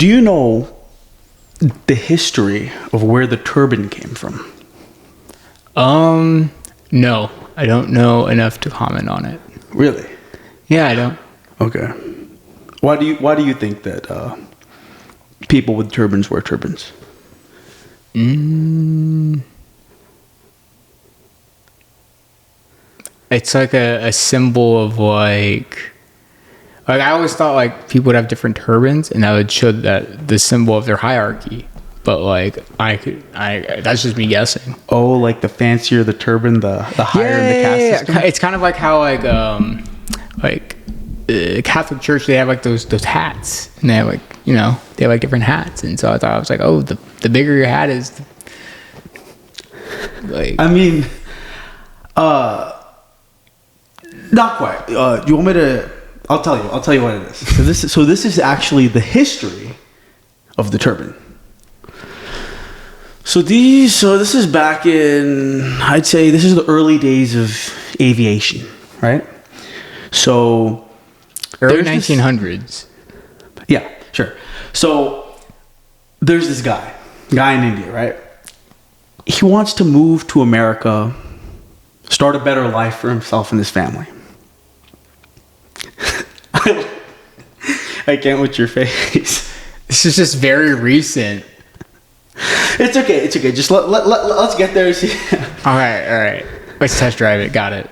Do you know the history of where the turban came from? No, I don't know enough to comment on it. Really? Yeah, I don't. Okay. Why do you think that people with turbans wear turbans? It's like a symbol of like I always thought like people would have different turbans and that would show that the symbol of their hierarchy. But like I that's just me guessing. Oh, like the fancier the turban, the higher in the caste system. It's kind of like how Catholic Church, they have like those hats, and they have like they have like different hats, and so I was like, oh, the bigger your hat is, like. I mean, not quite. Do you want me to? I'll tell you what it is. So this is actually the history of the turban. So this is back in, I'd say this is the early days of aviation, right? So Early 1900s. Yeah, sure. So there's this guy in India, right? He wants to move to America, start a better life for himself and his family. I can't with your face. This is just very recent. It's okay. Just let's get there. All right. Let's test drive it. Got it.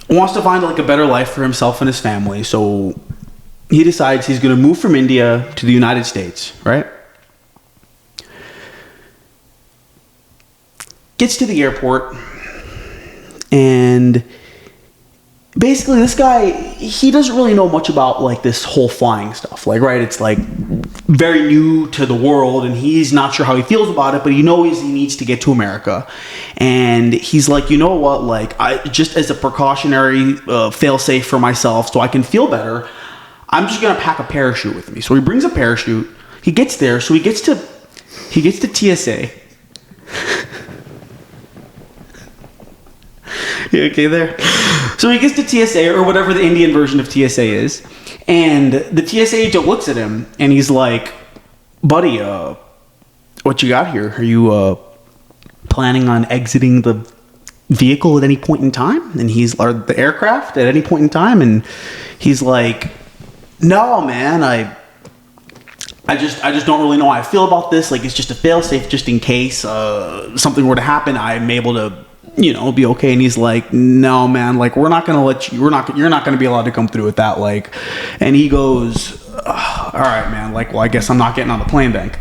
Wants to find like a better life for himself and his family, so he decides he's going to move from India to the United States, right? Gets to the airport, and basically this guy, he doesn't really know much about like this whole flying stuff, like, right? It's like very new to the world, and he's not sure how he feels about it, but he knows he needs to get to America. And he's like, you know what, like, I just as a precautionary fail-safe for myself so I can feel better, I'm just gonna pack a parachute with me. So he brings a parachute. He gets there, so he gets to TSA. You okay there? So he gets to TSA, or whatever the Indian version of TSA is, and the TSA agent looks at him and he's like, buddy, what you got here? Are you planning on exiting the vehicle at any point in time? And or the aircraft at any point in time? And he's like, no, man, I just don't really know how I feel about this. Like, it's just a fail-safe just in case something were to happen, I'm able to be okay. And he's like, no, man, like, we're not gonna let you, you're not gonna be allowed to come through with that. Like, and he goes, all right, man, like, well, I guess I'm not getting on the plane then,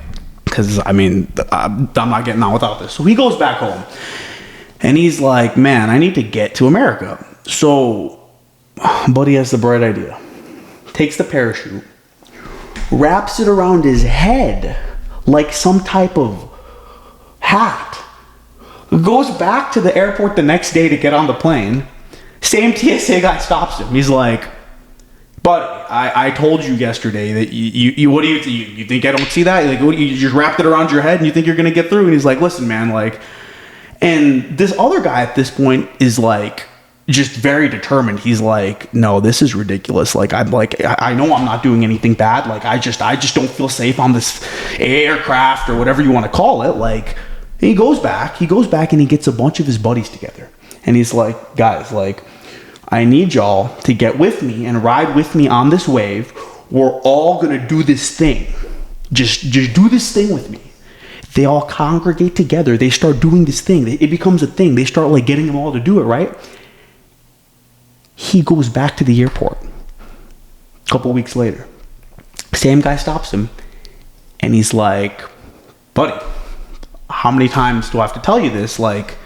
because I mean, I'm not getting on without this. So he goes back home and he's like, man, I need to get to America. So buddy has the bright idea, takes the parachute, wraps it around his head like some type of hat, goes back to the airport the next day to get on the plane. Same TSA guy stops him. He's like, buddy, I told you yesterday that you what do you think I don't see that? Like, what, you just wrapped it around your head and you think you're gonna get through? And he's like, listen, man, like, and this other guy at this point is like just very determined. He's like, no, this is ridiculous. Like, I know I'm not doing anything bad. Like, I just don't feel safe on this aircraft or whatever you want to call it. Like, he goes back and he gets a bunch of his buddies together. And he's like, guys, like, I need y'all to get with me and ride with me on this wave. We're all going to do this thing. Just do this thing with me. They all congregate together. They start doing this thing. It becomes a thing. They start like getting them all to do it, right? He goes back to the airport a couple weeks later. Same guy stops him. And he's like, buddy, how many times do I have to tell you this? Like,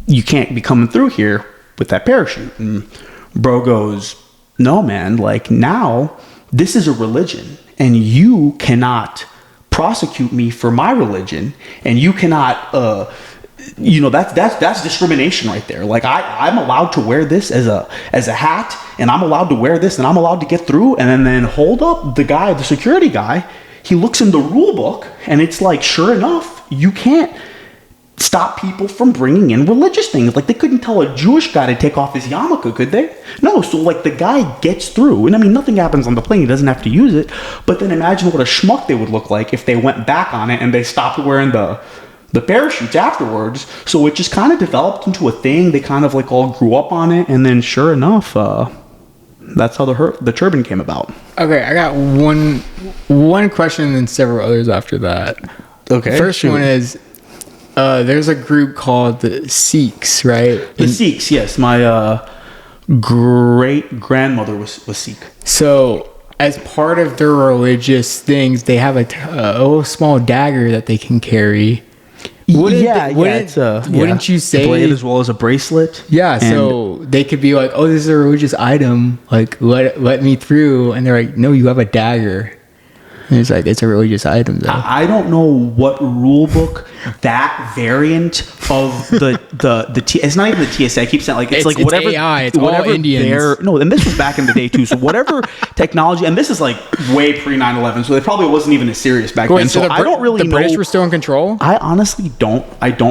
you can't be coming through here with that parachute. And bro goes, no, man, like, now this is a religion and you cannot prosecute me for my religion, and you cannot that's discrimination right there. Like, I'm allowed to wear this as a hat, and I'm allowed to wear this, and I'm allowed to get through. And then hold up, the security guy, he looks in the rule book, and it's like, sure enough, you can't stop people from bringing in religious things. Like, they couldn't tell a Jewish guy to take off his yarmulke, could they? No, so, like, the guy gets through. And, I mean, nothing happens on the plane. He doesn't have to use it. But then imagine what a schmuck they would look like if they went back on it and they stopped wearing the parachutes afterwards. So it just kind of developed into a thing. They kind of, like, all grew up on it. And then, sure enough, that's how the turban came about. Okay, I got one question and then several others after that. Okay. First one is, there's a group called the Sikhs, right? The Sikhs, yes. My great grandmother was Sikh. So, as part of their religious things, they have a little small dagger that they can carry. Wouldn't you say a blade as well as a bracelet? Yeah, so they could be like, "Oh, this is a religious item. Like, let me through," and they're like, "No, you have a dagger." And it's like, it's a religious item, though. I don't know what rule book that variant of it's not even the TSA. I keep saying, like, it's like whatever AI, it's whatever all Indians. No, and this was back in the day too. So whatever technology, and this is like way pre 9/11, so it probably wasn't even as serious back then. So I don't really know. The British were still in control? I honestly don't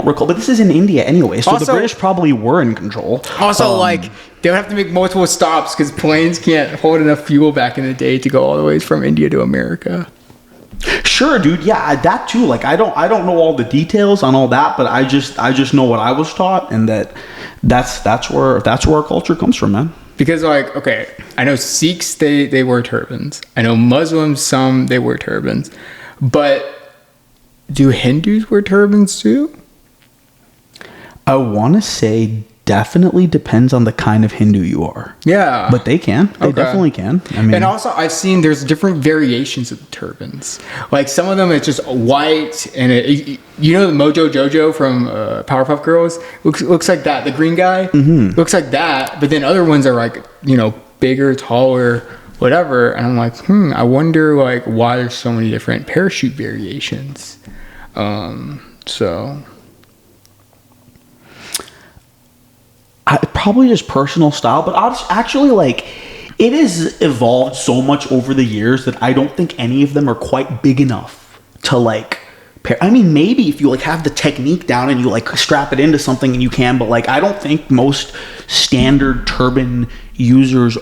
recall. But this is in India anyway, so Also, the British probably were in control. Also, like, they would have to make multiple stops because planes can't hold enough fuel back in the day to go all the way from India to America. Sure, dude. Yeah, that too. Like, I don't know all the details on all that, but I just know what I was taught, and that's where our culture comes from, man. Because, like, okay, I know Sikhs, they wear turbans. I know Muslims, they wear turbans. But do Hindus wear turbans too? I want to say definitely depends on the kind of Hindu you are. Yeah. But they can. They definitely can. I mean, and also, I've seen there's different variations of the turbans. Like, some of them, it's just white, and you know Mojo Jojo from Powerpuff Girls? Looks like that. The green guy looks like that. But then other ones are, like, you know, bigger, taller, whatever. And I'm like, I wonder, like, why there's so many different parachute variations. Probably just personal style, but actually, like, it has evolved so much over the years that I don't think any of them are quite big enough to, like, I mean, maybe if you, like, have the technique down and you, like, strap it into something and you can, but, like, I don't think most standard turban users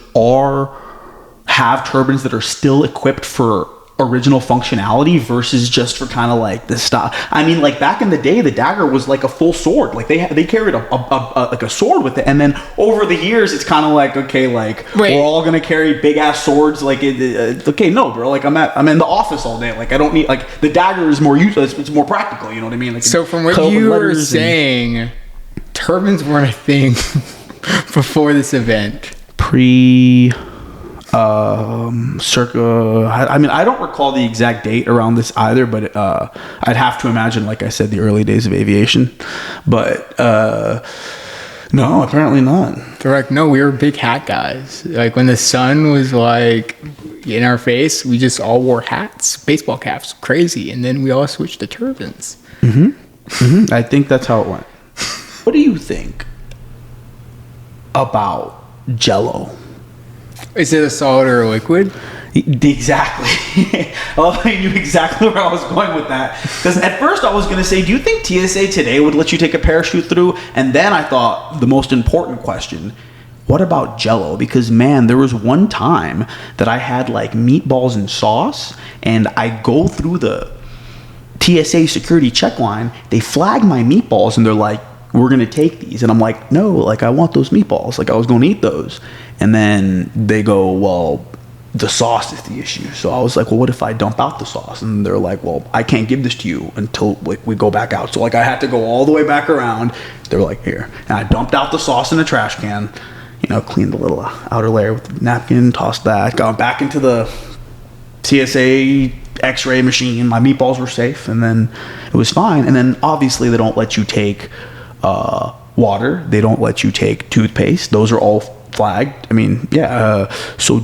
have turbans that are still equipped for original functionality versus just for kind of like the style. I mean, like, back in the day, the dagger was like a full sword. Like, they carried a sword with it, and then over the years, it's kind of like, okay, like, we're all gonna carry big ass swords. Like, okay, no, bro. Like, I'm in the office all day. Like, I don't need, like, the dagger is more useless. It's more practical. You know what I mean? Like, so from what you were saying, turbans weren't a thing before this event. Circa, I mean, I don't recall the exact date around this either, but I'd have to imagine, like I said, the early days of aviation. But no, apparently not. They're like, no, we were big hat guys. Like, when the sun was, like, in our face, we just all wore hats, baseball caps, crazy, and then we all switched to turbans. I think that's how it went. What do you think about Jell-O? Is it a solid or a liquid? Exactly. I knew exactly where I was going with that. Because at first I was going to say, do you think TSA today would let you take a parachute through? And then I thought the most important question, what about Jell-O? Because, man, there was one time that I had, like, meatballs and sauce, and I go through the TSA security check line. They flag my meatballs, and they're like, we're going to take these. And I'm like, no, like, I want those meatballs. Like, I was going to eat those. And then they go, well, the sauce is the issue. So I was like, well, what if I dump out the sauce? And they're like, well, I can't give this to you until, like, we go back out. So, like, I had to go all the way back around. They're like, here. And I dumped out the sauce in a trash can, you know, cleaned the little outer layer with the napkin, tossed that, got back into the TSA x-ray machine. My meatballs were safe, and then it was fine. And then obviously they don't let you take water. They don't let you take toothpaste. Those are all flagged. I mean, so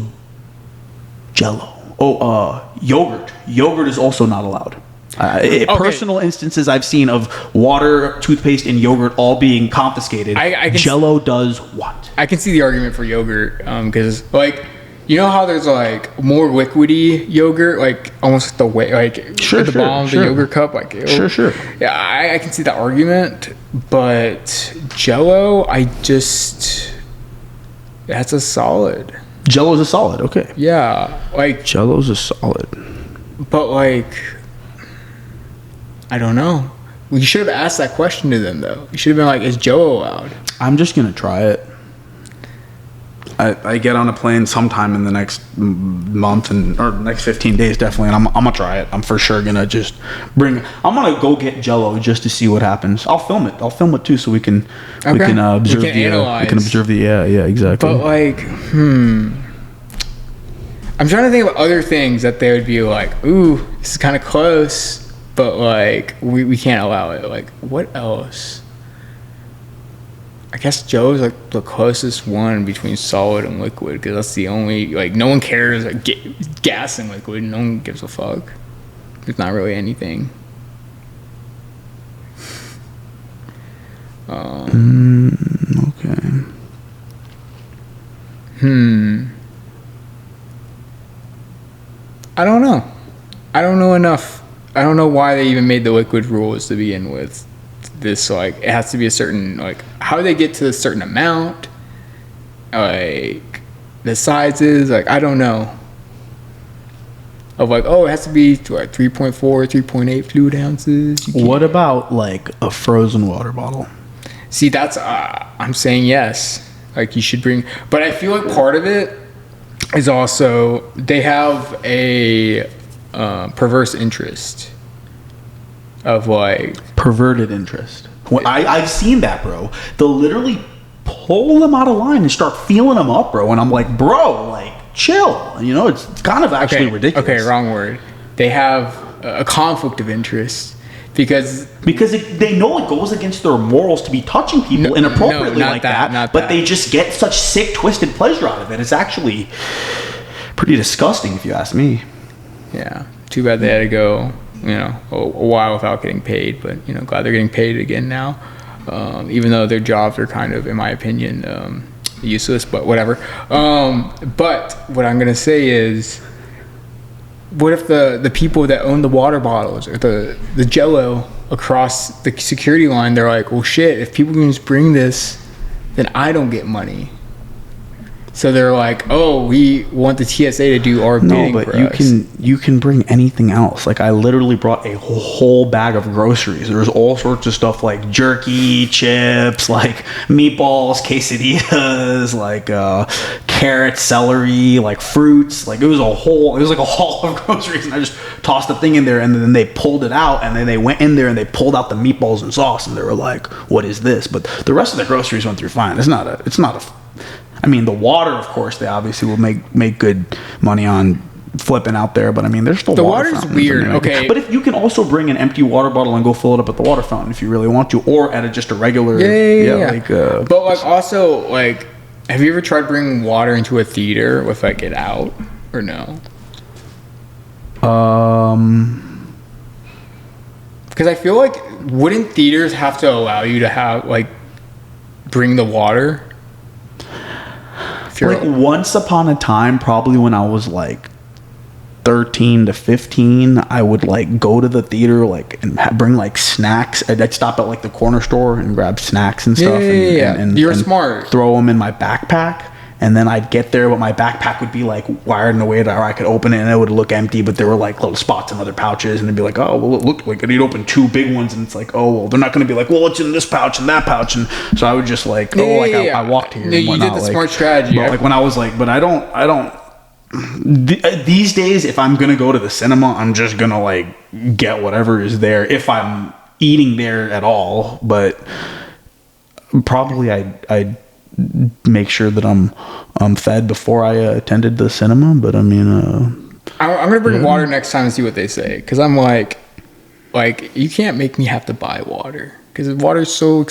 Jell-O. Yogurt. Yogurt is also not allowed. Personal instances I've seen of water, toothpaste, and yogurt all being confiscated. Jell-O does what? I can see the argument for yogurt because, like, You know how there's like more liquidy yogurt, like almost the way, like Sure, at the sure, bottom of the sure. yogurt cup, like Sure. Yeah, I can see that argument, but Jello, that's a solid. Jello's a solid. Okay. Yeah, like Jello's a solid. but like I don't know. We should have asked that question to them though. You should have been like, "Is Jello allowed?" I'm just gonna try it. I get on a plane sometime in the next month or next 15 days definitely, and I'm gonna try it. I'm for sure gonna just I'm gonna go get Jello just to see what happens. I'll film it too, so we can observe the yeah exactly. But like, I'm trying to think of other things that they would be like, ooh, this is kind of close, but like we can't allow it. Like, what else? I guess Joe's like the closest one between solid and liquid, because that's the only, like, no one cares. Like, gas and liquid, no one gives a fuck. There's not really anything. Okay. I don't know. I don't know enough. I don't know why they even made the liquid rules to begin with. This, like, it has to be a certain, like, how do they get to a certain amount, like the sizes, like, I don't know, of like, oh, it has to be like 3.4 3.8 fluid ounces. What about like a frozen water bottle? See, that's I'm saying yes, like you should bring, but I feel like part of it is also they have a perverse interest of like perverted interest. I've seen that, bro. They'll literally pull them out of line and start feeling them up, bro. And I'm like, bro, like, chill. You know, it's kind of actually ridiculous. Okay, wrong word. They have a conflict of interest because they know it goes against their morals to be touching people inappropriately like that. But they just get such sick, twisted pleasure out of it. It's actually pretty disgusting, if you ask me. Yeah. Too bad they had to go, a while without getting paid, but glad they're getting paid again now, even though their jobs are kind of, in my opinion, useless, but whatever. But what I'm gonna say is, what if the people that own the water bottles or the Jello across the security line, they're like, well, shit, if people can just bring this, then I don't get money. So they're like, oh, we want the TSA to do our bidding for us. you can bring anything else. Like, I literally brought a whole bag of groceries. There's all sorts of stuff like jerky, chips, like meatballs, quesadillas, like carrots, celery, like fruits. Like, it was like a haul of groceries, and I just tossed the thing in there, and then they pulled it out, and then they went in there and they pulled out the meatballs and sauce, and they were like, what is this? But the rest of the groceries went through fine. It's not a I mean, the water, of course, they obviously will make good money on flipping out there, but I mean, there's still the water water's weird. Okay, but if you can also bring an empty water bottle and go fill it up at the water fountain if you really want to, or at just a regular, like. But like, also, like, have you ever tried bringing water into a theater with like it out or no? Because I feel like wouldn't theaters have to allow you to have like bring the water? Like, once upon a time, probably when I was like 13 to 15, I would like go to the theater like and bring like snacks. I'd stop at like the corner store and grab snacks and stuff. And you're smart. Throw them in my backpack, and then I'd get there, but my backpack would be like wired in a way that I could open it and it would look empty, but there were like little spots in other pouches, and it'd be like, oh, well, look, like I'd open two big ones, and it's like, oh, well, they're not going to be like, well, it's in this pouch and that pouch, and so I would just like, I walked here. You did the smart strategy. But like when I was like, but I don't. These days, if I'm gonna go to the cinema, I'm just gonna like get whatever is there if I'm eating there at all. But probably I'd make sure that I'm fed before I attended the cinema. But I mean, I'm gonna bring water next time and see what they say, because I'm like you can't make me have to buy water, because water's so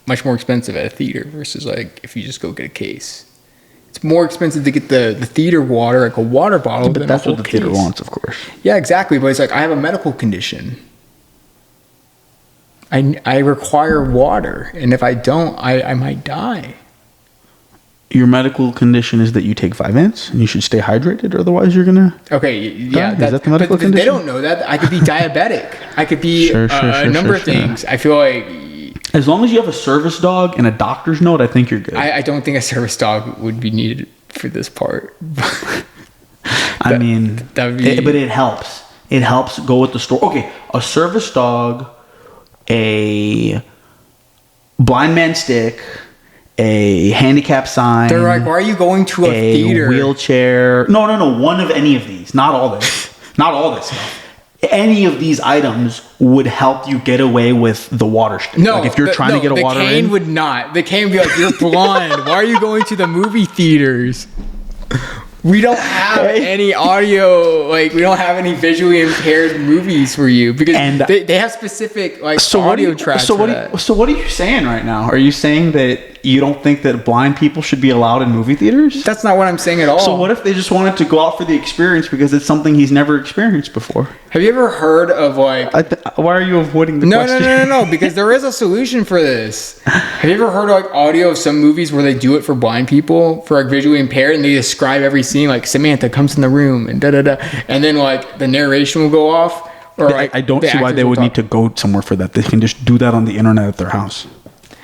much more expensive at a theater versus like if you just go get a case. It's more expensive to get the theater water, like a water bottle. But that's what the theater wants, of course. Yeah, exactly. But it's like, I have a medical condition. I require water, and if I don't, I might die. your medical condition is that you take 5 ants and you should stay hydrated, or otherwise you're gonna. Okay, yeah, Is that the medical but condition? they don't know that. I could be diabetic. I could be a number of things. I feel like as long as you have a service dog and a doctor's note, I think you're good. I don't think a service dog would be needed for this part. I mean, that would be... but it helps. It helps go with the store. Okay, a service dog, a blind man stick, a handicap sign. They're like, why are you going to a theater? Wheelchair. No. One of any of these. Not all this. Not all this stuff. Any of these items would help you get away with the water stick. No, like if you're trying to get a water the cane in. would not. The cane would be like, you're blind. Why are you going to the movie theaters? We don't have any audio, like we don't have any visually impaired movies for you because they have specific like audio tracks. So what are you saying right now? Are you saying that you don't think that blind people should be allowed in movie theaters? That's not what I'm saying at all. So what if they just wanted to go out for the experience because it's something he's never experienced before? Have you ever heard of like... why are you avoiding the question? No, because there is a solution for this. Have you ever heard of like audio of some movies where they do it for blind people, for like visually impaired, and they describe every scene like Samantha comes in the room and da-da-da, and then like the narration will go off? Or like I don't see why they would need to go somewhere for that. They can just do that on the internet at their house.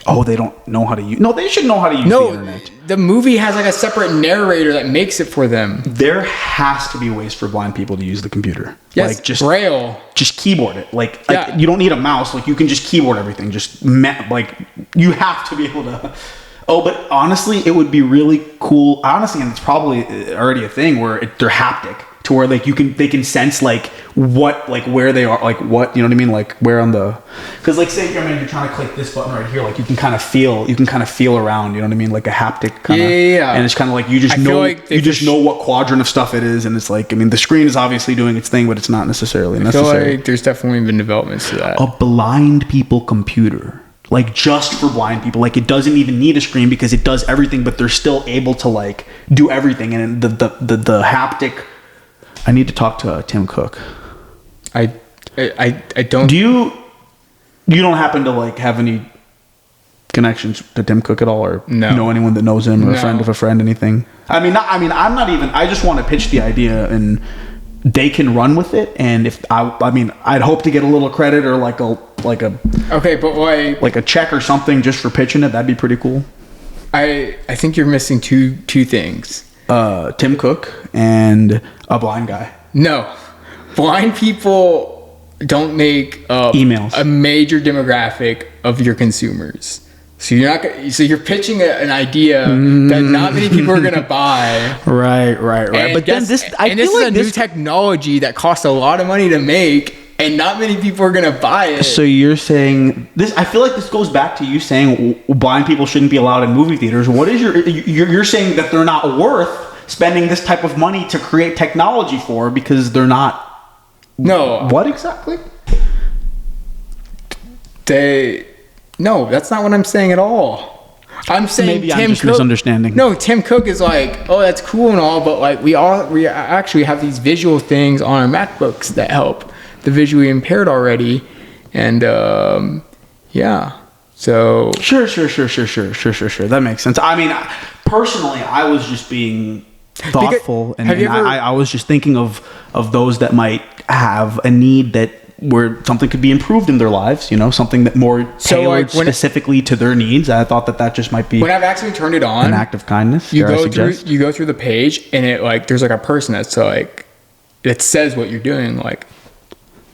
Oh, they don't know how to use... No, they should know how to use the internet. The movie has like a separate narrator that makes it for them. There has to be ways for blind people to use the computer. Yes, like just Braille. Just keyboard it. Like you don't need a mouse. Like you can just keyboard everything. Like you have to be able to... Oh, but honestly, it would be really cool. Honestly, and it's probably already a thing where they're haptic. To where like they can sense like what, like where they are, like what, you know what I mean, like where on the, because like say you're trying to click this button right here, like you can kind of feel around, you know what I mean, like a haptic kind of, and it's kind of like you just know what quadrant of stuff it is, and it's like, I mean, the screen is obviously doing its thing, but it's not necessarily necessary. I feel like there's definitely been developments to that. A blind people computer. Like just for blind people, like it doesn't even need a screen because it does everything, but they're still able to like do everything, and the haptic. I need to talk to Tim Cook. I don't. Do you don't happen to like have any connections to Tim Cook at all, or know anyone that knows him, or a friend of a friend, anything? I'm not even. I just want to pitch the idea, and they can run with it. And if I'd hope to get a little credit or like a okay, but why like a check or something just for pitching it. That'd be pretty cool. I think you're missing two things. Tim Cook and a blind guy. No, blind people don't make emails a major demographic of your consumers. So you're pitching an idea that not many people are gonna buy. Right. But then this is a new technology that costs a lot of money to make, and not many people are gonna buy it. So you're saying this? I feel like this goes back to you saying blind people shouldn't be allowed in movie theaters. What is you're saying that they're not worth spending this type of money to create technology for because they're not? No. What exactly? No, that's not what I'm saying at all. I'm saying maybe I'm just misunderstanding. No, Tim Cook is like, oh, that's cool and all, but like we actually have these visual things on our MacBooks that help the visually impaired already, and yeah. So sure. That makes sense. I mean, personally, I was just being thoughtful, I was just thinking of those that might have a need where something could be improved in their lives, you know, something that more tailored specifically to their needs. I thought that just might be, when I've actually turned it on, an act of kindness. You go through the page, and it like there's like a person that's like, it says what you're doing,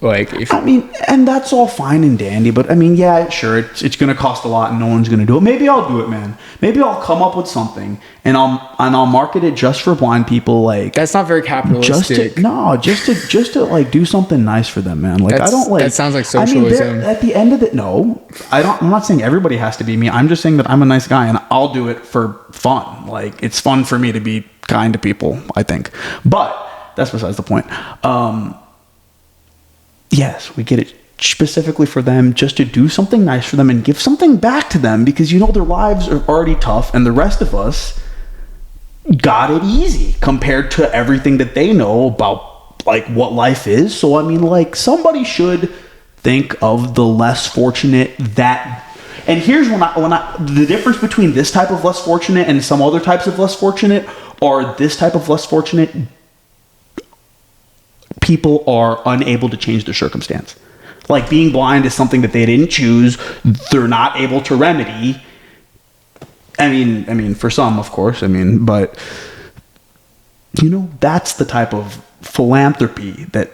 and that's all fine and dandy, but I mean, yeah, sure, it's going to cost a lot and no one's going to do it. Maybe I'll do it, man. Maybe I'll come up with something and I'll market it just for blind people. Like, that's not very capitalistic. Just to like do something nice for them, man. Like, I don't like. That sounds like socialism. I mean, at the end of it, no, I'm not saying everybody has to be me. I'm just saying that I'm a nice guy and I'll do it for fun. Like, it's fun for me to be kind to people, I think. But that's besides the point. Yes, we get it specifically for them, just to do something nice for them and give something back to them, because, you know, their lives are already tough and the rest of us got it easy compared to everything that they know about like what life is. So I mean, like, somebody should think of the less fortunate, And here's when I the difference between this type of less fortunate and some other types of less fortunate, or this type of less fortunate people are unable to change their circumstance. Like, being blind is something that they didn't choose. They're not able to remedy. I mean, for some, of course. I mean, but that's the type of philanthropy that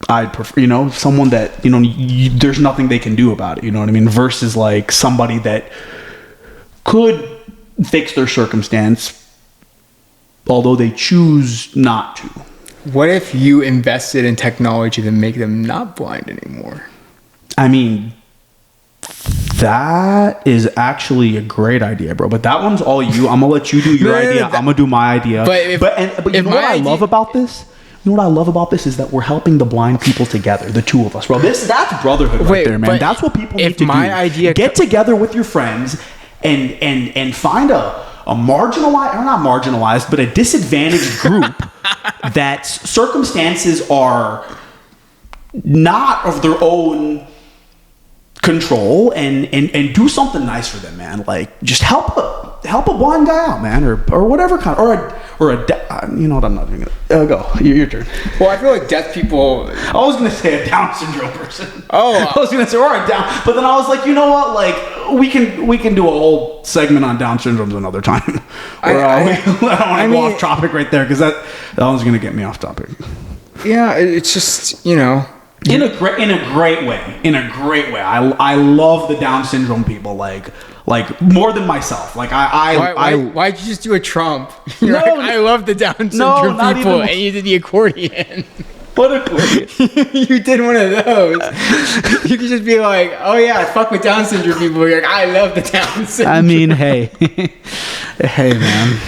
I'd prefer. Someone that there's nothing they can do about it. You know what I mean? Versus like somebody that could fix their circumstance, although they choose not to. What if you invested in technology to make them not blind anymore? I mean, that is actually a great idea, bro. But that one's all you. I'm gonna let you do your idea. I'm gonna do my idea. But you know what I love about this? You know what I love about this is that we're helping the blind people together, the two of us, bro. That's brotherhood right there, man. That's what people need to do. Get together with your friends and find a marginalized, or not marginalized, but a disadvantaged group that circumstances are not of their own control, and do something nice for them, man. Like, just help a blind guy out, man, or whatever kind, or a you know what, I'm not doing it. Go, your turn. Well, I feel like deaf people. I was gonna say a Down syndrome person. Oh, I was gonna say or a Down, but then I was like, you know what? Like, we can do a whole segment on Down syndromes another time. I don't want to go off topic right there, because that one's gonna get me off topic. Yeah, it's just In a great way. I love the Down syndrome people, like more than myself. Like why'd you just do a Trump? I love the Down syndrome people, and you did the accordion. What accordion? You did one of those. You could just be like, oh yeah, I fuck with Down syndrome people. You're like, I love the Down syndrome. I mean, hey, man.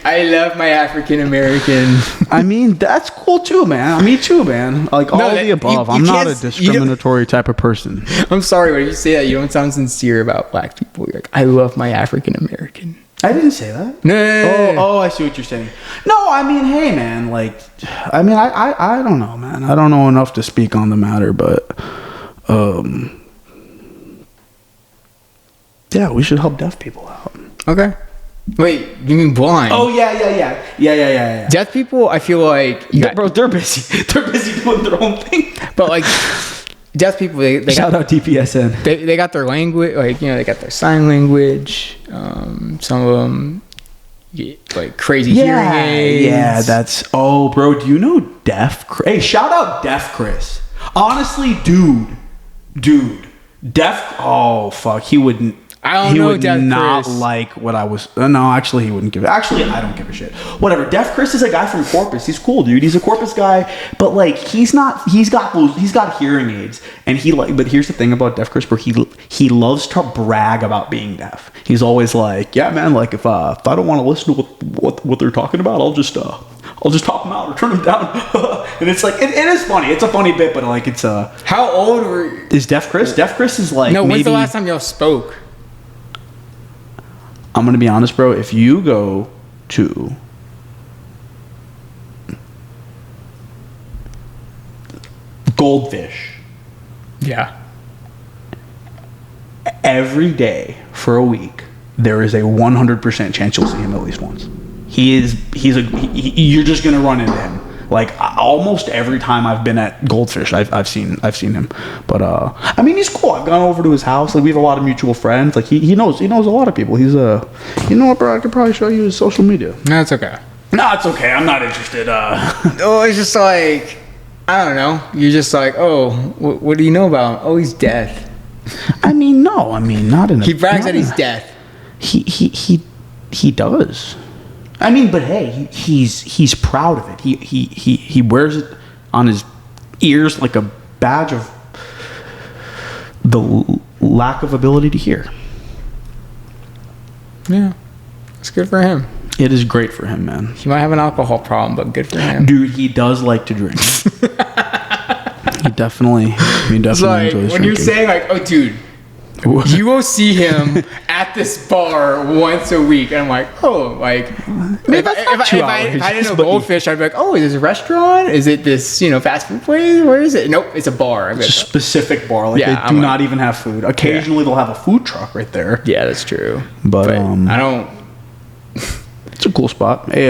I love my African American. I mean, that's cool too, man. Me too, man. Like, all of the above. I'm not a discriminatory type of person. I'm sorry, when you say that, you don't sound sincere about black people. You're like, I love my African American. I didn't say that. No. Oh, I see what you're saying. No, I mean, hey, man. Like, I mean, I don't know, man. I don't know enough to speak on the matter, but yeah, we should help deaf people out. Okay. Wait, you mean blind? Oh, yeah. Deaf people, I feel like... Bro, they're busy. They're busy doing their own thing. But, like, deaf people, they Shout out DPSN. They got their language, like, they got their sign language. Some of them, like, crazy hearing aids. Yeah, that's... Oh, bro, do you know Deaf Chris? Hey, shout out Deaf Chris. Honestly, dude. Deaf... Oh, fuck, he wouldn't... He would not like what I was. No, actually, he wouldn't give it. Actually, I don't give a shit. Whatever. Deaf Chris is a guy from Corpus. He's cool, dude. He's a Corpus guy, but like, he's not. He's got hearing aids, and But here's the thing about Deaf Chris, where he loves to brag about being deaf. He's always like, yeah, man. Like, if I don't want to listen to what they're talking about, I'll just pop them out or turn them down. And it's like, it is funny. It's a funny bit, but like, it's How old is Deaf Chris? Deaf Chris is like. No, when's the last time y'all spoke? I'm going to be honest, bro. If you go to Goldfish, yeah, every day for a week, there is a 100% chance you'll see him at least once. You're just going to run into him. Like, almost every time I've been at Goldfish, I've seen him. But I mean, he's cool. I've gone over to his house. Like, we have a lot of mutual friends. Like, he knows a lot of people. He's you know what, bro? I could probably show you his social media. No, it's okay. No, it's okay. I'm not interested. Oh, it's just like, I don't know. You're just like, oh, what do you know about him? Oh, he's deaf. I mean, no. I mean, not in. He brags that he's deaf. He does. I mean, but hey, he's proud of it. He wears it on his ears like a badge of the lack of ability to hear. Yeah, it's good for him. It is great for him, man. He might have an alcohol problem, but good for him. Dude, he does like to drink. He definitely like, enjoys when drinking. you're saying like, oh, dude, You will see him at this bar once a week, and I'm like, oh, like if I didn't know Goldfish, I'd be like, oh, is this a restaurant? Is it this fast food place? Where is it? Nope, it's a bar. It's a specific bar. Like they do not even have food. Occasionally they'll have a food truck right there. Yeah, that's true. But I don't. It's a cool spot. Hey,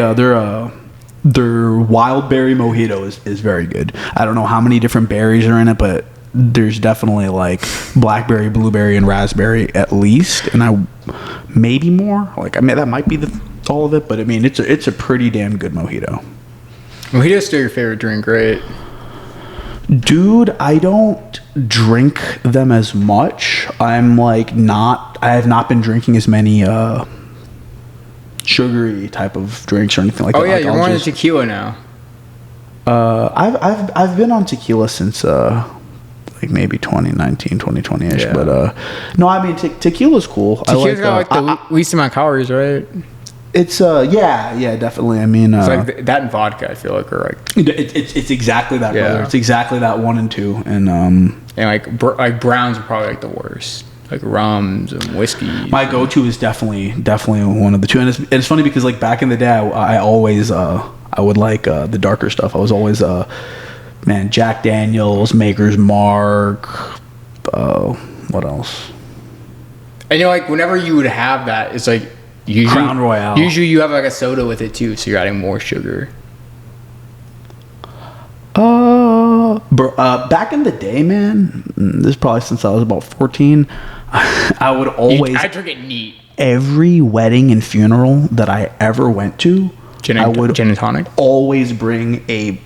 their wild berry mojito is very good. I don't know how many different berries are in it, but there's definitely like blackberry, blueberry, and raspberry at least, and maybe more. Like, I mean, that might be all of it, but I mean, it's a pretty damn good mojito. Mojito's still your favorite drink, right? Dude, I don't drink them as much. I have not been drinking as many sugary type of drinks or anything like that. Oh yeah, you're more into tequila now. I've been on tequila since like maybe 2019, 2020ish. Yeah. But no, I mean tequila's cool. Tequila's got like the least amount of calories, right? It's yeah, definitely. I mean, it's like that and vodka. I feel like are like it's exactly that. Yeah. Brother. It's exactly that 1 and 2, and like browns are probably like the worst. Like rums and whiskey. My go-to is definitely one of the two, and it's funny because like back in the day, I always I would like the darker stuff. I was always Jack Daniels, Maker's Mark, what else? And like whenever you would have that, it's like usually Crown Royale. Usually you have like a soda with it too, so you're adding more sugar. Back in the day, man, this is probably since I was about 14, I would always... I drink it neat. Every wedding and funeral that I ever went to, I would gin and tonic? Always bring a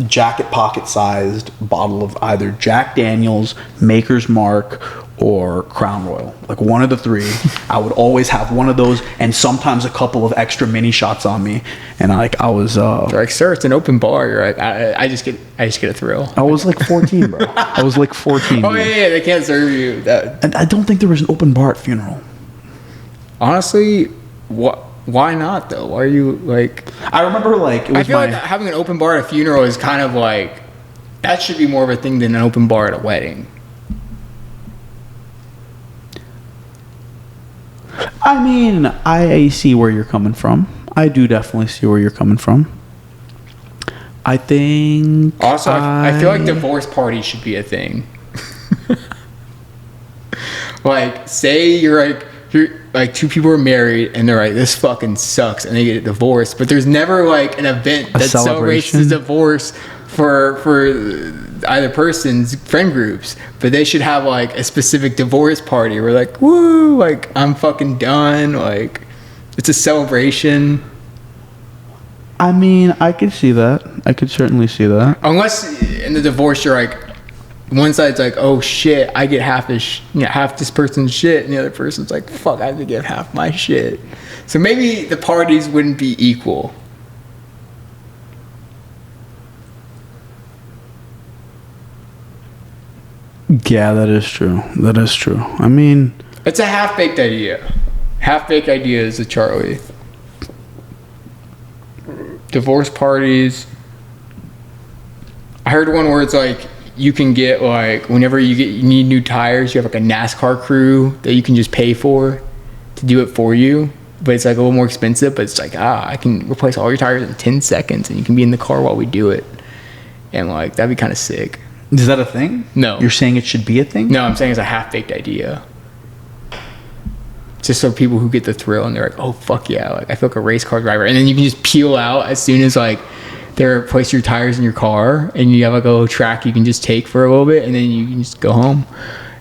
jacket pocket-sized bottle of either Jack Daniels, Maker's Mark, or Crown Royal. Like one of the three. I would always have one of those, and sometimes a couple of extra mini shots on me. And I was they're like, sir, it's an open bar. You're like, I just get a thrill. I was like 14, bro. I was like 14. Oh yeah, they can't serve you that. And I don't think there was an open bar at funeral. Honestly, why not though? Why are you like? I remember like I feel like having an open bar at a funeral is kind of like that should be more of a thing than an open bar at a wedding. I mean, I see where you're coming from. I do definitely see where you're coming from. I think... Also, I feel like divorce parties should be a thing. Like, say you're like two people are married and they're like, this fucking sucks, and they get divorced, but there's never like an event that celebrates the divorce for either person's friend groups, but they should have like a specific divorce party where like, woo, like I'm fucking done, like it's a celebration. I mean, I could see that. I could certainly see that. Unless in the divorce you're like, one side's like, oh shit, I get half this person's shit, and the other person's like, fuck, I have to give half my shit. So maybe the parties wouldn't be equal. Yeah, that is true. That is true. I mean... It's a half-baked idea. Half-baked ideas of Charlie. Divorce parties. I heard one where it's like, you can get like, whenever you need new tires, you have like a NASCAR crew that you can just pay for to do it for you. But it's like a little more expensive, but it's like, I can replace all your tires in 10 seconds and you can be in the car while we do it. And like, that'd be kind of sick. Is that a thing? No. You're saying it should be a thing? No, I'm saying it's a half-baked idea. Just so people who get the thrill and they're like, oh, fuck yeah. Like, I feel like a race car driver. And then you can just peel out as soon as like they replace your tires in your car and you have like a little track you can just take for a little bit and then you can just go home.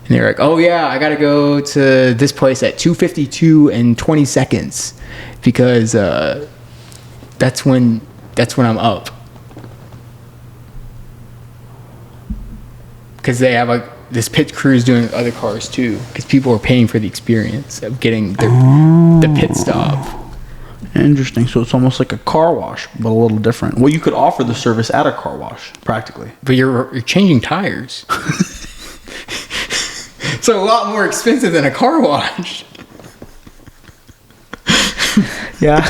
And they're like, oh yeah, I got to go to this place at 2:52 and 20 seconds because that's when I'm up. Because they have like this pit crews doing other cars too. Because people are paying for the experience of getting the pit stop. Interesting. So it's almost like a car wash, but a little different. Well, you could offer the service at a car wash, practically. But you're changing tires. So a lot more expensive than a car wash. Yeah.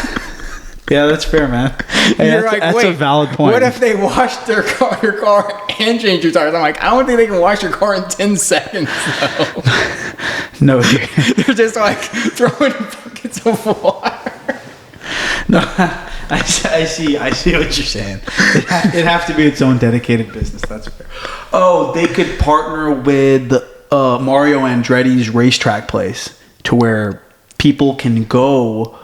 Yeah, that's fair, man. You're like, that's wait, a valid point. What if they washed your car and changed your tires? I'm like, I don't think they can wash your car in 10 seconds, though. No, They're just like throwing buckets of water. no, I see what you're saying. It'd have to be its own dedicated business. That's fair. Oh, they could partner with Mario Andretti's racetrack place to where people can go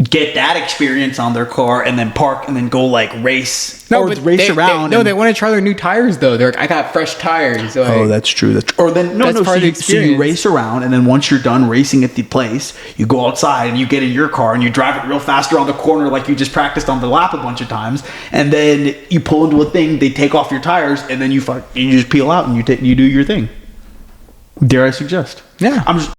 get that experience on their car and then park and then go like race race around. They want to try their new tires though. They're like, I got fresh tires. Like, oh, that's true. Or then That's part of the so you experience. race around and then once you're done racing at the place, you go outside and you get in your car and you drive it real fast around the corner like you just practiced on the lap a bunch of times, and then you pull into a thing, they take off your tires, and then you just peel out and you do your thing. Dare I suggest? Yeah. I'm just